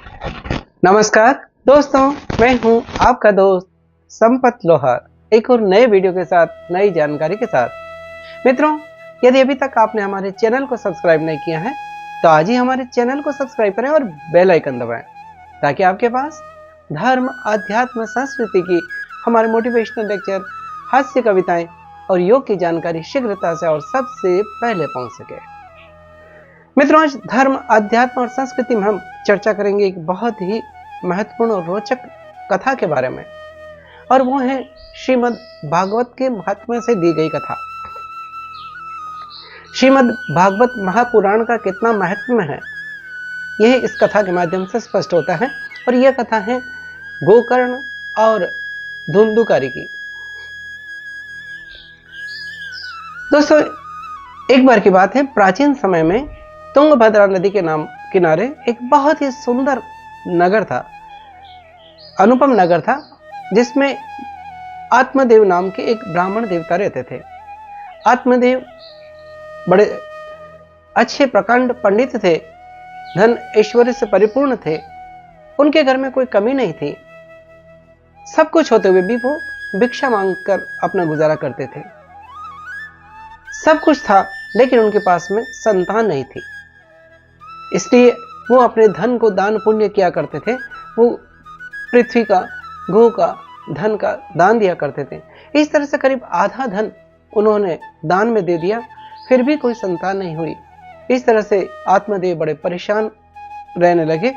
नमस्कार दोस्तों, मैं हूं आपका दोस्त संपत लोहार एक और नए वीडियो के साथ नई जानकारी के साथ। मित्रों, यदि अभी तक आपने हमारे चैनल को सब्सक्राइब नहीं किया है तो आज ही हमारे चैनल को सब्सक्राइब करें और बेल आइकन दबाएं ताकि आपके पास धर्म, अध्यात्म, संस्कृति की हमारे मोटिवेशनल लेक्चर, हास्य कविताएं और योग की जानकारी शीघ्रता से और सबसे पहले पहुंच सके। मित्रों, आज धर्म, अध्यात्म और संस्कृति में हम चर्चा करेंगे एक बहुत ही महत्वपूर्ण और रोचक कथा के बारे में, और वो है श्रीमद् भागवत के महात्म्य से दी गई कथा। श्रीमद् भागवत महापुराण का कितना महत्व है यह इस कथा के माध्यम से स्पष्ट होता है, और यह कथा है गोकर्ण और धुंधुकारी की। दोस्तों, एक बार की बात है, प्राचीन समय में तुंगभद्रा नदी के नाम किनारे एक बहुत ही सुंदर नगर था, अनुपम नगर था, जिसमें आत्मदेव नाम के एक ब्राह्मण देवता रहते थे। आत्मदेव बड़े अच्छे प्रकांड पंडित थे, धन ऐश्वर्य से परिपूर्ण थे, उनके घर में कोई कमी नहीं थी। सब कुछ होते हुए भी वो भिक्षा मांगकर अपना गुजारा करते थे। सब कुछ था लेकिन उनके पास में संतान नहीं थी, इसलिए वो अपने धन को दान पुण्य किया करते थे। वो पृथ्वी का, गौ का, धन का दान दिया करते थे। इस तरह से करीब आधा धन उन्होंने दान में दे दिया, फिर भी कोई संतान नहीं हुई। इस तरह से आत्मदेव बड़े परेशान रहने लगे,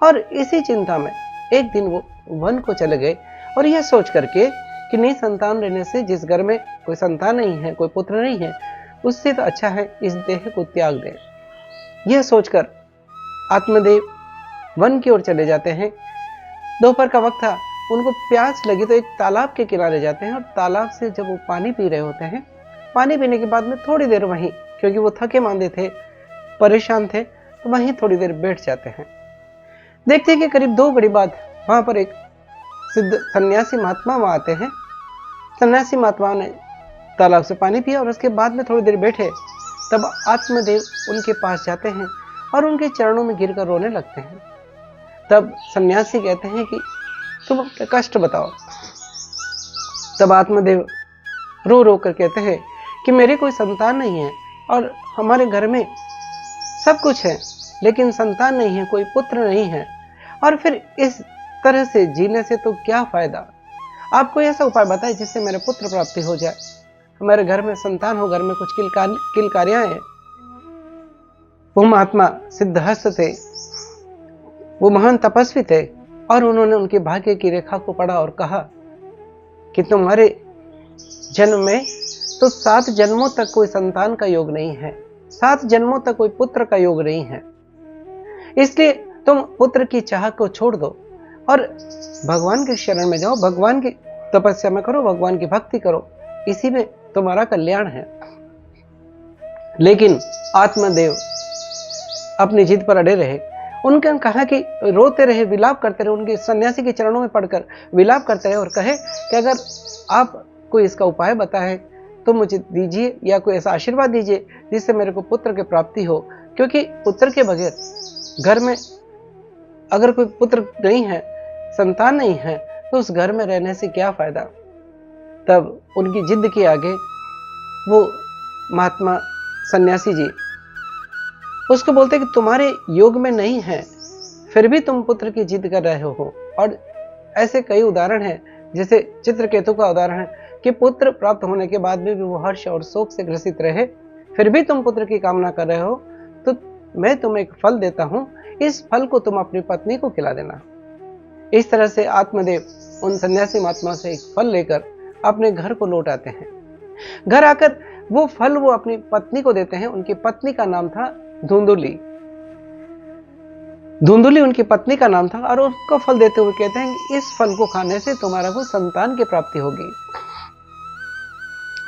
और इसी चिंता में एक दिन वो वन को चले गए, और यह सोच करके कि नहीं, संतान रहने से, जिस घर में कोई संतान नहीं है, कोई पुत्र नहीं है, उससे तो अच्छा है इस देह को त्याग दें। यह सोचकर आत्मदेव वन की ओर चले जाते हैं। दोपहर का वक्त था, उनको प्यास लगी तो एक तालाब के किनारे जाते हैं, और तालाब से जब वो पानी पी रहे होते हैं, पानी पीने के बाद में थोड़ी देर वहीं, क्योंकि वो थके मांदे थे, परेशान थे, तो वहीं थोड़ी देर बैठ जाते हैं। देखते हैं कि करीब 2 घड़ी बाद वहां पर एक सिद्ध सन्यासी महात्मा वहां आते हैं। सन्यासी महात्मा ने तालाब से पानी पिया और उसके बाद में थोड़ी देर बैठे, तब आत्मदेव उनके पास जाते हैं और उनके चरणों में गिरकर रोने लगते हैं। तब सन्यासी कहते हैं कि तुम अपने कष्ट बताओ। तब आत्मदेव रो रो कर कहते हैं कि मेरे कोई संतान नहीं है, और हमारे घर में सब कुछ है लेकिन संतान नहीं है, कोई पुत्र नहीं है, और फिर इस तरह से जीने से तो क्या फायदा। आप कोई ऐसा उपाय बताए जिससे मेरे पुत्र प्राप्ति हो जाए, हमारे घर में संतान हो, घर में कुछ किलकारियां हैं। वो महात्मा सिद्धहस्त थे, वो महान तपस्वी थे, और उन्होंने उनके भाग्य की रेखा को पढ़ा और कहा कि तुम्हारे जन्म में तो 7 जन्मों तक कोई संतान का योग नहीं है, 7 जन्मों तक कोई पुत्र का योग नहीं है, इसलिए तुम पुत्र की चाह को छोड़ दो और भगवान के शरण में जाओ, भगवान की तपस्या में करो, भगवान की भक्ति करो, इसी में तुम्हारा कल्याण है। लेकिन आत्मदेव अपनी जिद पर अड़े रहे। उनके कहा कि रोते रहे, विलाप करते रहे, उनके सन्यासी के चरणों में पड़कर विलाप करते रहे, और कहे कि अगर आप कोई इसका उपाय बताए तो मुझे दीजिए, या कोई ऐसा आशीर्वाद दीजिए जिससे मेरे को पुत्र की प्राप्ति हो, क्योंकि पुत्र के बगैर घर में अगर कोई पुत्र नहीं है, संतान नहीं है, तो उस घर में रहने से क्या फायदा। तब उनकी जिद के आगे वो महात्मा सन्यासी जी उसको बोलते कि तुम्हारे योग में नहीं है, फिर भी तुम पुत्र की जिद कर रहे हो। और ऐसे कई उदाहरण हैं, जैसे चित्रकेतु का उदाहरण है कि पुत्र प्राप्त होने के बाद भी वो हर्ष और शोक से ग्रसित रहे, फिर भी तुम पुत्र की कामना कर रहे हो, तो मैं तुम्हें एक फल देता हूं, इस फल को तुम अपनी पत्नी को खिला देना। इस तरह से आत्मदेव उन सन्यासी महात्मा से एक फल लेकर अपने घर को लौट आते हैं। घर आकर वो फल वो अपनी पत्नी को देते हैं। उनकी पत्नी का नाम था धुंधुली। धुंधुली उनकी पत्नी का नाम था, और उसको फल देते हुए कहते हैं कि इस फल को खाने से तुम्हारा को संतान की प्राप्ति होगी।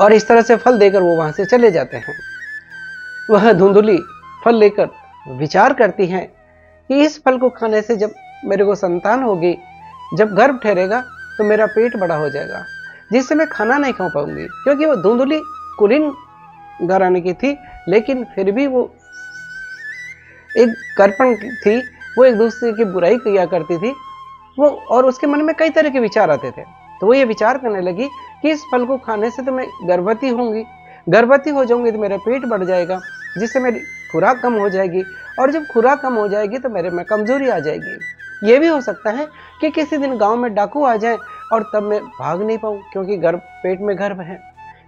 और इस तरह से फल देकर वो वहां से चले जाते हैं। वह धुंधुली फल लेकर विचार करती हैं कि इस फल को खाने से जब मेरे को संतान होगी, जब गर्भ ठहरेगा तो मेरा पेट बड़ा हो जाएगा, जिससे मैं खाना नहीं खा पाऊंगी। क्योंकि वो धुंधुली कुलीन घराने की थी, लेकिन फिर भी वो एक कर्पण थी वो एक दूसरे की बुराई किया करती थी। वो और उसके मन में कई तरह के विचार आते थे। तो वो ये विचार करने लगी कि इस फल को खाने से तो मैं गर्भवती होंगी, गर्भवती हो जाऊंगी तो मेरा पेट बढ़ जाएगा, जिससे मेरी खुराक कम हो जाएगी, और जब खुराक कम हो जाएगी तो मेरे में कमजोरी आ जाएगी। ये भी हो सकता है कि किसी दिन गांव में डाकू आ जाए और तब मैं भाग नहीं पाऊं, क्योंकि पेट में गर्भ है।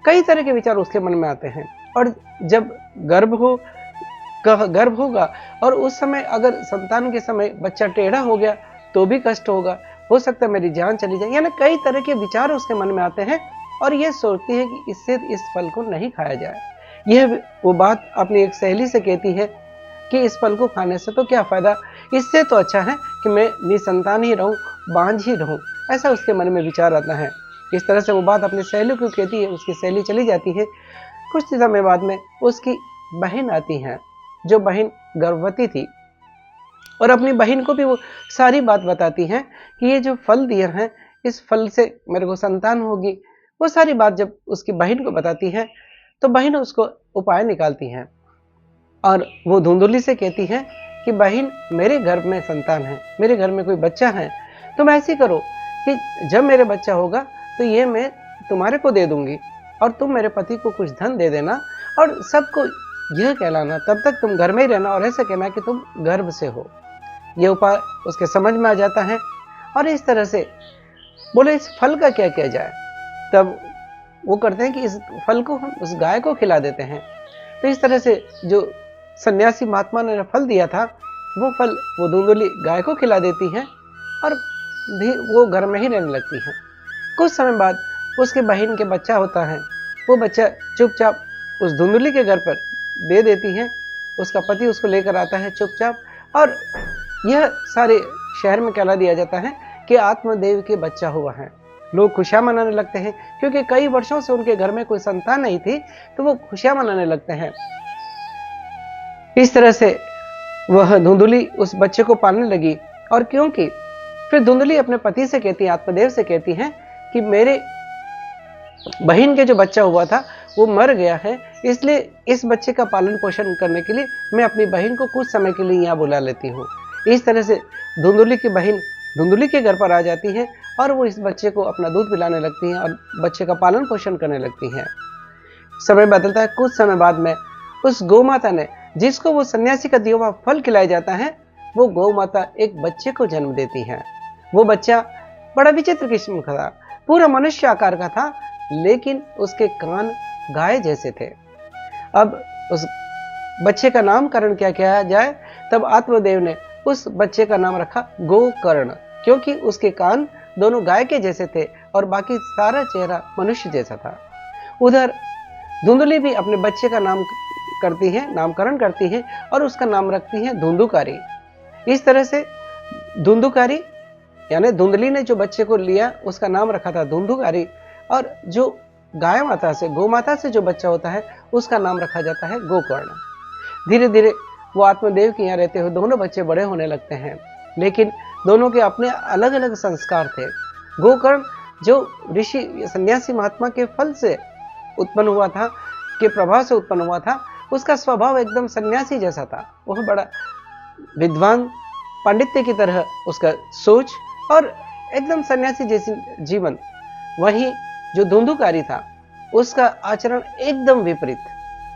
कई तरह के विचार उसके मन में आते हैं। और जब गर्भ होगा और उस समय अगर संतान के समय बच्चा टेढ़ा हो गया तो भी कष्ट होगा, हो सकता है मेरी जान चली जाए। यानी कई तरह के विचार उसके मन में आते हैं और ये सोचती है कि इससे इस फल को नहीं खाया जाए। यह वो बात अपनी एक सहेली से कहती है कि इस फल को खाने से तो क्या फायदा, इससे तो अच्छा है कि मैं निसंतान ही रहूं, बांझ ही रहूं। ऐसा उसके मन में विचार आता है। इस तरह से वो बात अपनी सहेली को कहती है। उसकी सहेली चली जाती है। कुछ समय बाद में उसकी बहन आती है, जो बहन गर्भवती थी, और अपनी बहन को भी वो सारी बात बताती है कि ये जो फल दिए हैं, इस फल से मेरे को संतान होगी। वो सारी बात जब उसकी बहन को बताती है तो बहन उसको उपाय निकालती है और वो धुंधुली से कहती है कि बहन, मेरे घर में संतान है, मेरे घर में कोई बच्चा है, तुम ऐसी करो कि जब मेरे बच्चा होगा तो ये मैं तुम्हारे को दे दूंगी और तुम मेरे पति को कुछ धन दे देना और सबको यह कहलाना, तब तक तुम घर में ही रहना और ऐसा कहना कि तुम गर्भ से हो। यह उपाय उसके समझ में आ जाता है और इस तरह से बोले इस फल का क्या किया जाए। तब वो करते हैं कि इस फल को हम उस गाय को खिला देते हैं। तो इस तरह से जो सन्यासी महात्मा ने फल दिया था, वो फल वो धुंधुली गाय को खिला देती है और वो घर में ही रहने लगती है। कुछ समय बाद उसके बहन के बच्चा होता है। वो बच्चा चुपचाप उस धुंधुली के घर पर दे देती है। उसका पति उसको लेकर आता है चुपचाप, और यह सारे शहर में कहला दिया जाता है कि आत्मदेव के बच्चा हुआ है। लोग खुशियां मनाने लगते हैं, क्योंकि कई वर्षों से उनके घर में कोई संतान नहीं थी, तो वो खुशियां मनाने लगते हैं। इस तरह से वह धुंधुली उस बच्चे को पालने लगी। और क्योंकि फिर धुंधुली अपने पति से कहती है, आत्मदेव से कहती है कि मेरे बहन के जो बच्चा हुआ था वो मर गया है, इसलिए इस बच्चे का पालन पोषण करने के लिए मैं अपनी बहन को कुछ समय के लिए यहाँ बुला लेती हूँ। इस तरह से धुंधुली की बहन धुंधुली के घर पर आ जाती है और वो इस बच्चे को अपना दूध पिलाने लगती है और बच्चे का पालन पोषण करने लगती है। समय बदलता है। कुछ समय बाद में उस गौ माता ने, जिसको वो सन्यासी का दिया हुआ फल खिलाया जाता है, वो गौ माता एक बच्चे को जन्म देती है। वो बच्चा बड़ा विचित्र किस्म का था, पूरा मनुष्य आकार का था, लेकिन उसके कान गाय जैसे थे। अब उस बच्चे का नामकरण क्या किया जाए, तब आत्मदेव ने उस बच्चे का नाम रखा गोकर्ण, क्योंकि उसके कान दोनों गाय के जैसे थे और बाकी सारा चेहरा मनुष्य जैसा था। उधर धुंधुली भी अपने बच्चे का नामकरण करती है और उसका नाम रखती है धुंधुकारी। इस तरह से धुंधुकारी यानी धुंधली ने जो बच्चे को लिया उसका नाम रखा था धुंधुकारी, और जो गाय माता से, गौ माता से जो बच्चा होता है उसका नाम रखा जाता है गोकर्ण। धीरे धीरे वो आत्मदेव के यहाँ रहते हुए दोनों बच्चे बड़े होने लगते हैं, लेकिन दोनों के अपने अलग अलग संस्कार थे। गोकर्ण जो ऋषि सन्यासी महात्मा के फल से उत्पन्न हुआ था, के प्रभाव से उत्पन्न हुआ था, उसका स्वभाव एकदम सन्यासी जैसा था। वह बड़ा विद्वान, पांडित्य की तरह उसका सोच और एकदम सन्यासी जैसी जीवन। वहीं जो धुंधुकारी था उसका आचरण एकदम विपरीत,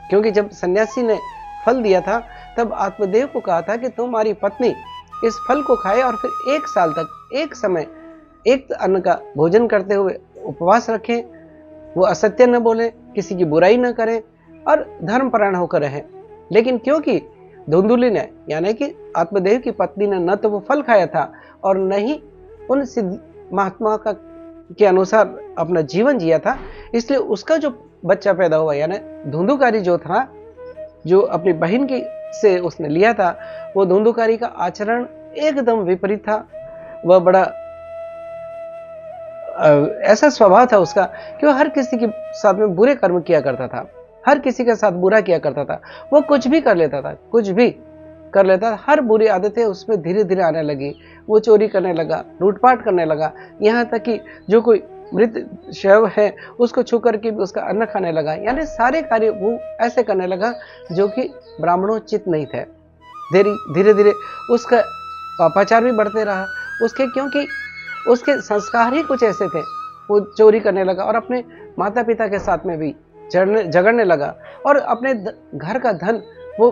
क्योंकि जब सन्यासी ने फल दिया था तब आत्मदेव को कहा था कि तुम्हारी पत्नी इस फल को खाए और फिर 1 साल तक एक समय एक अन्न का भोजन करते हुए उपवास रखें, वो असत्य न बोले, किसी की बुराई न करें और धर्मपरायण होकर रहें। लेकिन क्योंकि धुंधुली ने यानी कि आत्मदेव की पत्नी ने न तो वो फल खाया था और न ही उन सिद्ध महात्मा के अनुसार अपना जीवन जिया था, इसलिए उसका जो बच्चा पैदा हुआ यानी धुंधुकारी जो था, जो अपनी बहन की से उसने लिया था, वो धुंधुकारी का आचरण एकदम विपरीत था। वह बड़ा ऐसा स्वभाव था उसका कि वो हर किसी के साथ में बुरे कर्म किया करता था, हर किसी के साथ बुरा किया करता था। वो कुछ भी कर लेता था, कुछ भी कर लेता था। हर बुरी आदतें उसमें धीरे धीरे आने लगी। वो चोरी करने लगा, लूटपाट करने लगा, यहाँ तक कि जो कोई मृत शव है उसको छू करके भी उसका अन्न खाने लगा। यानी सारे कार्य वो ऐसे करने लगा जो कि ब्राह्मणोचित नहीं थे। धीरे धीरे उसका पापाचार भी बढ़ते रहा उसके, क्योंकि उसके संस्कार ही कुछ ऐसे थे। वो चोरी करने लगा और अपने माता पिता के साथ में भी झगड़ने लगा और अपने घर का धन वो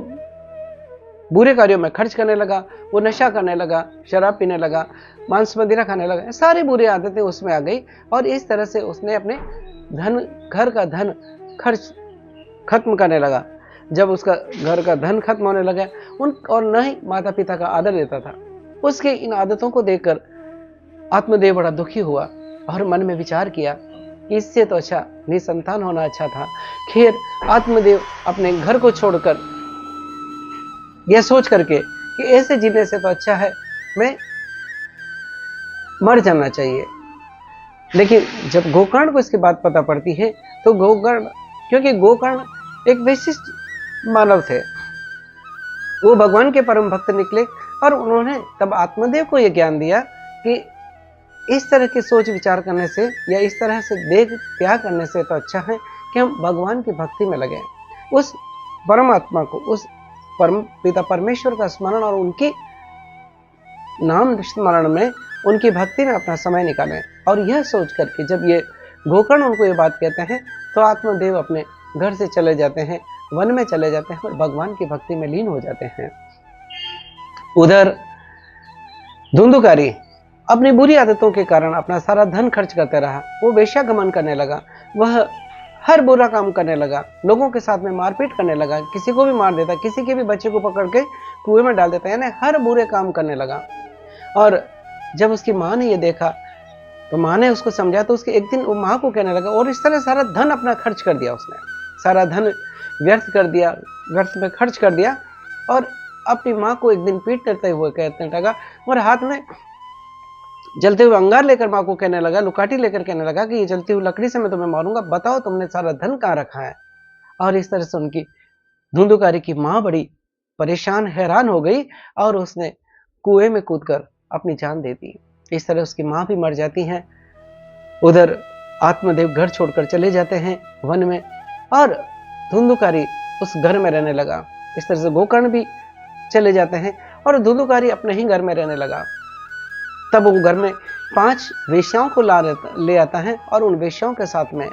बुरे कार्यों में खर्च करने लगा। वो नशा करने लगा, शराब पीने लगा, मांस मदिरा खाने लगा, सारी बुरी आदतें उसमें आ गई और इस तरह से उसने अपने घर का धन खर्च खत्म करने लगा। जब उसका घर का धन खत्म होने लगा और न ही माता पिता का आदर देता था, उसके इन आदतों को देखकर आत्मदेव बड़ा दुखी हुआ और मन में विचार किया कि इससे तो अच्छा निसंतान होना अच्छा था। खैर आत्मदेव अपने घर को छोड़कर यह सोच करके कि ऐसे जीने से तो अच्छा है मैं मर जाना चाहिए। लेकिन जब गोकर्ण को इसकी बात पता पड़ती है तो क्योंकि गोकर्ण एक विशिष्ट मानव थे, वो भगवान के परम भक्त निकले और उन्होंने तब आत्मदेव को यह ज्ञान दिया कि इस तरह की सोच विचार करने से या इस तरह से देह त्याग करने से तो अच्छा है कि हम भगवान की भक्ति में लगे, उस परमात्मा को, उस परम पिता परमेश्वर का स्मरण और उनकी नाम स्मरण में, उनकी भक्ति में अपना समय निकालें। और यह सोच करके जब ये गोकर्ण उनको ये बात कहते हैं तो आत्मदेव अपने घर से चले जाते हैं, वन में चले जाते हैं और भगवान की भक्ति में लीन हो जाते हैं। उधर धुंधुकारी अपनी बुरी आदतों के कारण अपना सारा धन खर्च करते रहा। वो वेश्यागमन करने लगा, वह हर बुरा काम करने लगा, लोगों के साथ में मारपीट करने लगा, किसी को भी मार देता, किसी के भी बच्चे को पकड़ के कुएं में डाल देता, यानी हर बुरे काम करने लगा। और जब उसकी माँ ने ये देखा तो माँ ने उसको समझा तो उसके एक दिन वो माँ को कहने लगा और इस तरह सारा धन अपना खर्च कर दिया, उसने सारा धन व्यर्थ कर दिया, व्यर्थ में खर्च कर दिया और अपनी माँ को एक दिन पीट करते हुए कहने लगा और हाथ में जलते हुए अंगार लेकर माँ को कहने लगा, लुकाटी लेकर कहने लगा कि ये जलती हुई लकड़ी से मैं तुम्हें मारूंगा, बताओ तुमने सारा धन कहाँ रखा है। और इस तरह से उनकी धुंधुकारी की माँ बड़ी परेशान हैरान हो गई और उसने कुएं में कूदकर अपनी जान दे दी। इस तरह उसकी माँ भी मर जाती हैं। उधर आत्मदेव घर छोड़कर चले जाते हैं वन में और धुंधुकारी उस घर में रहने लगा। इस तरह से गोकर्ण भी चले जाते हैं और धुंधुकारी अपने ही घर में रहने लगा। तब वो घर में 5 वेश्याओं को ले आता है और उन वेश्याओं के साथ में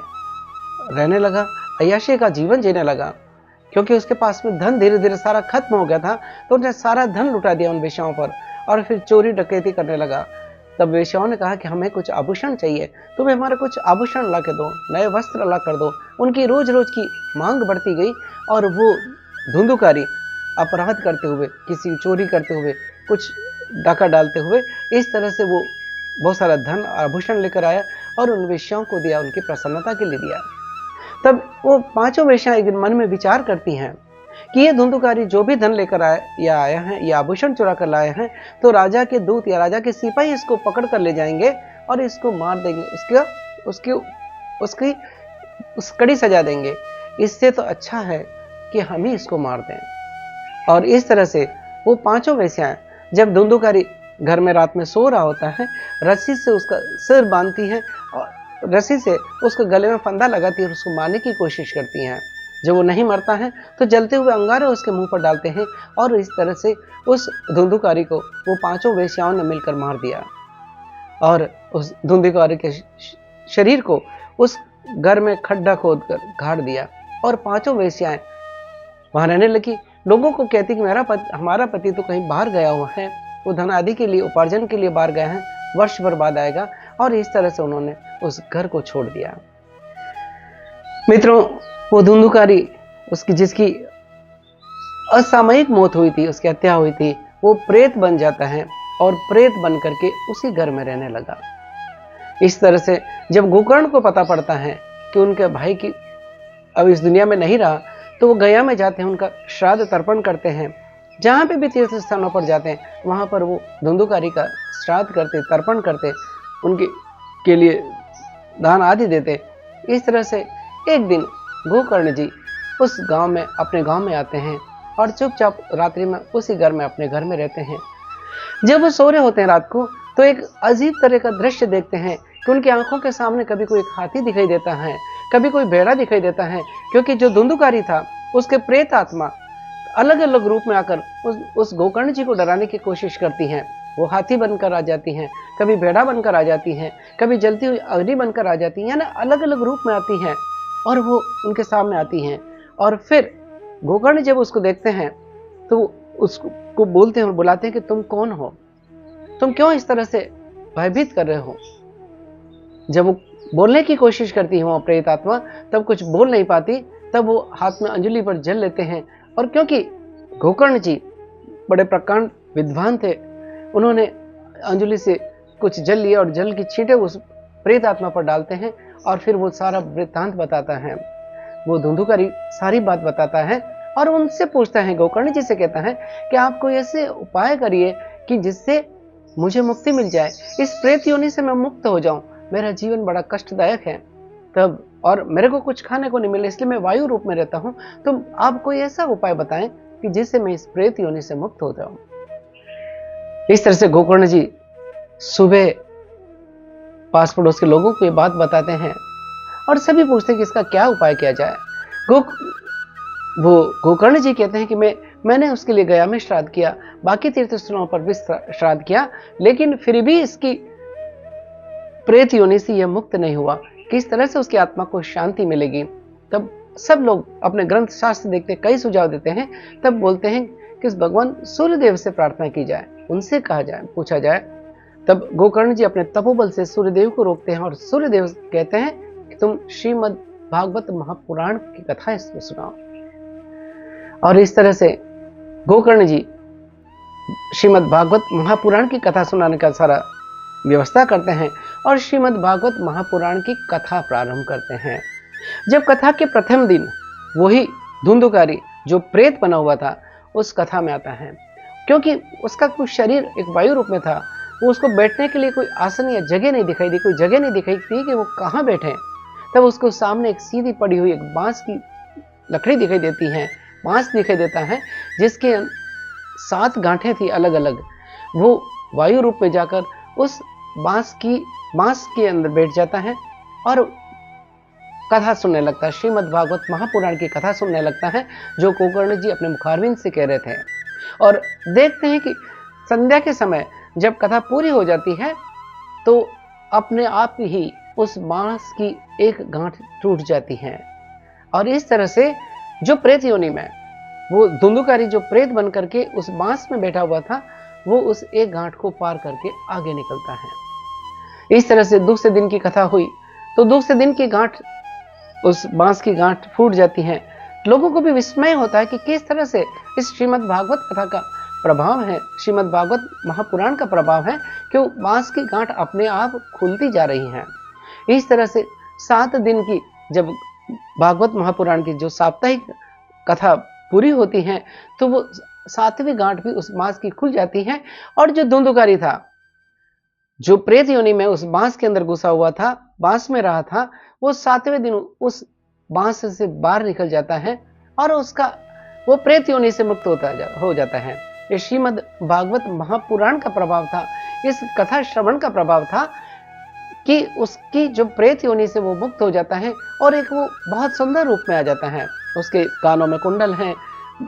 रहने लगा, अय्याशी का जीवन जीने लगा। क्योंकि उसके पास में धन धीरे धीरे सारा खत्म हो गया था तो उसने सारा धन लुटा दिया उन वेश्याओं पर और फिर चोरी डकैती करने लगा। तब वेश्याओं ने कहा कि हमें कुछ आभूषण चाहिए, तुम्हें हमारे कुछ आभूषण ला के दो, नए वस्त्र ला कर दो। उनकी रोज रोज की मांग बढ़ती गई और वो धुंधुकारी अपराध करते हुए, किसी चोरी करते हुए, कुछ डाका डालते हुए, इस तरह से वो बहुत सारा धन आभूषण लेकर आया और उन वेश्याओं को दिया, उनकी प्रसन्नता के लिए दिया। तब वो 5 वेश्याएं एक दिन मन में विचार करती हैं कि ये धुंधुकारी जो भी धन लेकर आया है या आभूषण चुरा कर लाए हैं तो राजा के दूत या राजा के सिपाही इसको पकड़ कर ले जाएंगे और इसको मार देंगे, उसकी कड़ी सजा देंगे। इससे तो अच्छा है कि हम ही इसको मार दें। और इस तरह से वो 5 वेश्याएं जब धुंधुकारी घर में रात में सो रहा होता है, रस्सी से उसका सिर बांधती हैं और रस्सी से उसके गले में फंदा लगाती है और उसको मारने की कोशिश करती हैं। जब वो नहीं मरता है तो जलते हुए अंगारे उसके मुंह पर डालते हैं और इस तरह से उस धुंधुकारी को वो 5 वेश्याओं ने मिलकर मार दिया और उस धुंधुकारी के शरीर को उस घर में खड्डा खोदकर गाड़ दिया और 5 वेश्याएं वहां रहने लगी। लोगों को कहती कि हमारा पति तो कहीं बाहर गया हुआ है, वो धन आदि के लिए, उपार्जन के लिए बाहर गए हैं, वर्ष भर बाद आएगा। और इस तरह से उन्होंने उस घर को छोड़ दिया। मित्रों, वो धुंधुकारी जिसकी असामयिक मौत हुई थी, उसकी हत्या हुई थी, वो प्रेत बन जाता है और प्रेत बन करके उसी घर में रहने लगा। इस तरह से जब गोकर्ण को पता पड़ता है कि उनके भाई की अब इस दुनिया में नहीं रहा तो वो गया में जाते हैं, उनका श्राद्ध तर्पण करते हैं। जहां पे भी तीर्थ स्थानों पर जाते हैं वहां पर वो धुंधुकारी का श्राद्ध करते, तर्पण करते, उनके के लिए दान आदि देते। इस तरह से एक दिन गोकर्ण जी उस गांव में, अपने गांव में आते हैं और चुपचाप रात्रि में उसी घर में, अपने घर में रहते हैं। जब वो सो रहे होते हैं रात को तो एक अजीब तरह का दृश्य देखते हैं कि उनकी आंखों के सामने कभी कोई हाथी दिखाई देता है, कभी कोई भेड़ा दिखाई देता है। क्योंकि जो धुंधुकारी था उसके प्रेत आत्मा अलग अलग रूप में आकर उस गोकर्ण जी को डराने की कोशिश करती हैं। वो हाथी बनकर आ जाती हैं, कभी भेड़ा बनकर आ जाती हैं, कभी जलती हुई अग्नि बनकर आ जाती हैं, यानी अलग अलग रूप में आती हैं और वो उनके सामने आती हैं। और फिर गोकर्ण जब उसको देखते हैं तो उसको बोलते हैं और बुलाते हैं कि तुम कौन हो, तुम क्यों इस तरह से भयभीत कर रहे हो। जब वो बोलने की कोशिश करती है वो प्रेत आत्मा, तब कुछ बोल नहीं पाती, तब वो हाथ में अंजलि पर जल लेते हैं। और क्योंकि गोकर्ण जी बड़े प्रकांड विद्वान थे, उन्होंने अंजलि से कुछ जल लिया और जल की छींटे उस प्रेत आत्मा पर डालते हैं और फिर वो सारा वृत्तांत बताता है। वो धुंधुकारी सारी बात बताता है और उनसे पूछता है, गोकर्ण जी से कहता है कि आप कोई ऐसे उपाय करिए कि जिससे मुझे मुक्ति मिल जाए, इस प्रेत योनि से मैं मुक्त हो जाऊं, मेरा जीवन बड़ा कष्टदायक है तब, और मेरे को कुछ खाने को नहीं मिले, इसलिए मैं वायु रूप में रहता हूं, तो आप कोई ऐसा उपाय बताएं कि जिससे मैं इस प्रेत योनि से मुक्त हो जाऊं। इस तरह से गोकर्ण जी सुबह पास पड़ोस के लोगों को ये बात बताते हैं और सभी पूछते हैं कि इसका क्या उपाय किया जाए। वो गोकर्ण जी कहते हैं कि मैंने उसके लिए गया में श्राद्ध किया, बाकी तीर्थस्थलों पर भी श्राद्ध किया, लेकिन फिर भी इसकी प्रेत योनि से यह मुक्त नहीं हुआ, किस तरह से उसकी आत्मा को शांति मिलेगी। तब सब लोग अपने ग्रंथ शास्त्र देखते कई सुझाव देते हैं, तब बोलते हैं कि भगवान सूर्यदेव से प्रार्थना की जाए, उनसे कहा जाए, पूछा जाए। तब गोकर्ण जी अपने तपोबल से सूर्यदेव को रोकते हैं और सूर्यदेव कहते हैं कि तुम श्रीमद् भागवत महापुराण की कथा इसको सुनाओ। और इस तरह से गोकर्ण जी श्रीमद् भागवत महापुराण की कथा सुनाने का सारा व्यवस्था करते हैं और श्रीमद् भागवत महापुराण की कथा प्रारंभ करते हैं। जब कथा के प्रथम दिन वही धुंधुकारी जो प्रेत बना हुआ था उस कथा में आता है, क्योंकि उसका कोई शरीर एक वायु रूप में था, वो उसको बैठने के लिए कोई आसन या जगह नहीं दिखाई दी, कोई जगह नहीं दिखाई दी कि वो कहाँ बैठे। तब उसको सामने एक सीधी पड़ी हुई एक बांस की लकड़ी दिखाई देती है, बांस दिखाई देता है जिसके 7 गांठें थी अलग अलग। वो वायु रूप में जाकर उस बांस के अंदर बैठ जाता है और कथा सुनने लगता है, श्रीमद् भागवत महापुराण की कथा सुनने लगता है जो गोकर्ण जी अपने मुखारविंद से कह रहे थे। और देखते हैं कि संध्या के समय जब कथा पूरी हो जाती है तो अपने आप ही उस बांस की एक गांठ टूट जाती है और इस तरह से जो प्रेत योनि में वो धुंधुकारी जो प्रेत बन करके उस बांस में बैठा हुआ था वो उस एक गांठ को पार करके आगे निकलता है। इस तरह से दूसरे दिन की कथा हुई तो दूसरे दिन की गांठ, उस बांस की गांठ फूट जाती है। लोगों को भी विस्मय होता है कि किस तरह से इस श्रीमद् भागवत कथा का प्रभाव है, श्रीमद् भागवत महापुराण का प्रभाव है कि वो बांस की गांठ अपने आप खुलती जा रही है। इस तरह से 7 दिन की जब भागवत महापुराण की जो साप्ताहिक कथा पूरी होती है तो वो 7वीं गांठ भी उस बांस की खुल जाती है और जो धुंधुकारी था जो प्रेत योनि में उस बांस के अंदर घुसा हुआ था, बांस में रहा था, वो 7वें दिन उस बांस से बाहर निकल जाता है और उसका वो प्रेत योनि से मुक्त हो जाता है। ये श्रीमद् भागवत महापुराण का प्रभाव था, इस कथा श्रवण का प्रभाव था कि उसकी जो प्रेत योनि से वो मुक्त हो जाता है और एक वो बहुत सुंदर रूप में आ जाता है। उसके कानों में कुंडल हैं,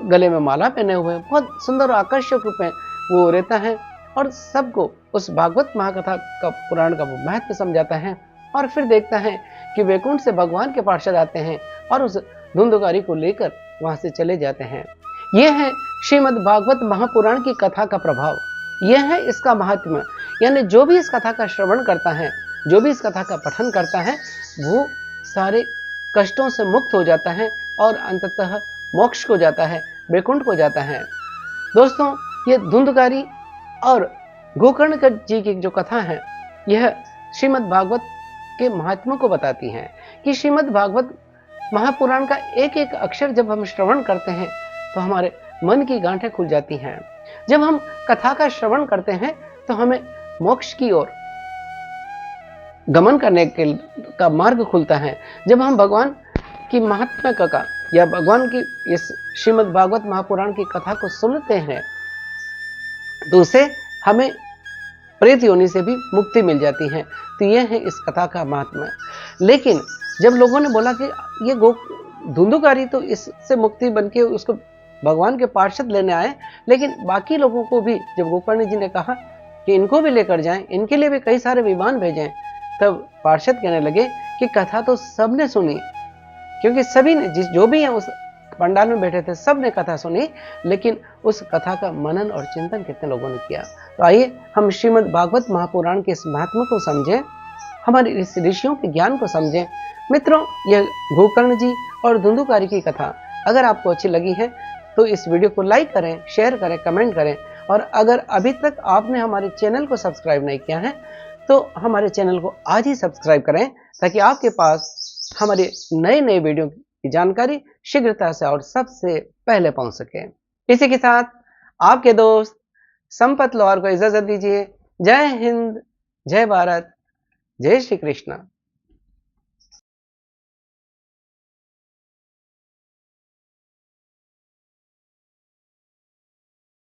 गले में माला पहने हुए, बहुत सुंदर आकर्षक रूप में वो रहता है और सबको उस भागवत महाकथा का पुराण का वो महत्व समझाता है। और फिर देखता है कि वैकुंठ से भगवान के पार्षद आते हैं और उस धुंधुकारी को लेकर वहां से चले जाते हैं। यह है श्रीमद् भागवत महापुराण की कथा का प्रभाव, यह है इसका महात्म्य। यानी जो भी इस कथा का श्रवण करता है, जो भी इस कथा का पठन करता है, वो सारे कष्टों से मुक्त हो जाता है और अंततः मोक्ष को जाता है, वैकुंठ को जाता है। दोस्तों, ये धुंधुकारी और गोकर्ण जी की जो कथा है यह श्रीमद् भागवत के महात्म्य को बताती है कि श्रीमद् भागवत महापुराण का एक एक अक्षर जब हम श्रवण करते हैं तो हमारे मन की गांठें खुल जाती हैं। जब हम कथा का श्रवण करते हैं तो हमें मोक्ष की ओर गमन करने का मार्ग खुलता है। जब हम भगवान की महात्म्य का या भगवान की इस श्रीमद् भागवत महापुराण की कथा को सुनते हैं तो उसे हमें प्रेत योनि से भी मुक्ति मिल जाती है। तो यह है इस कथा का महात्म्य। लेकिन जब लोगों ने बोला कि ये धुंधुकारी तो इससे मुक्ति बनके उसको भगवान के पार्षद लेने आए, लेकिन बाकी लोगों को भी जब गोकर्ण जी ने कहा कि इनको भी लेकर जाएं, इनके लिए भी कई सारे विमान भेजें। तब पार्षद कहने लगे कि कथा तो सबने सुनी, क्योंकि सभी ने जो भी है उस पंडाल में बैठे थे सब ने कथा सुनी, लेकिन उस कथा का मनन और चिंतन कितने लोगों ने किया। तो आइए हम श्रीमद् भागवत महापुराण के इस महात्मा को समझें, हमारे इस ऋषियों के ज्ञान को समझें। मित्रों, यह गोकर्ण जी और धुंधुकारी की कथा अगर आपको अच्छी लगी है तो इस वीडियो को लाइक करें, शेयर करें, कमेंट करें, और अगर अभी तक आपने हमारे चैनल को सब्सक्राइब नहीं किया है तो हमारे चैनल को आज ही सब्सक्राइब करें, ताकि आपके पास हमारे नए नए वीडियो की जानकारी शीघ्रता से और सबसे पहले पहुंच सके। इसी के साथ आपके दोस्त संपत लोहार को इजाजत दीजिए। जय हिंद, जय भारत, जय श्री कृष्ण।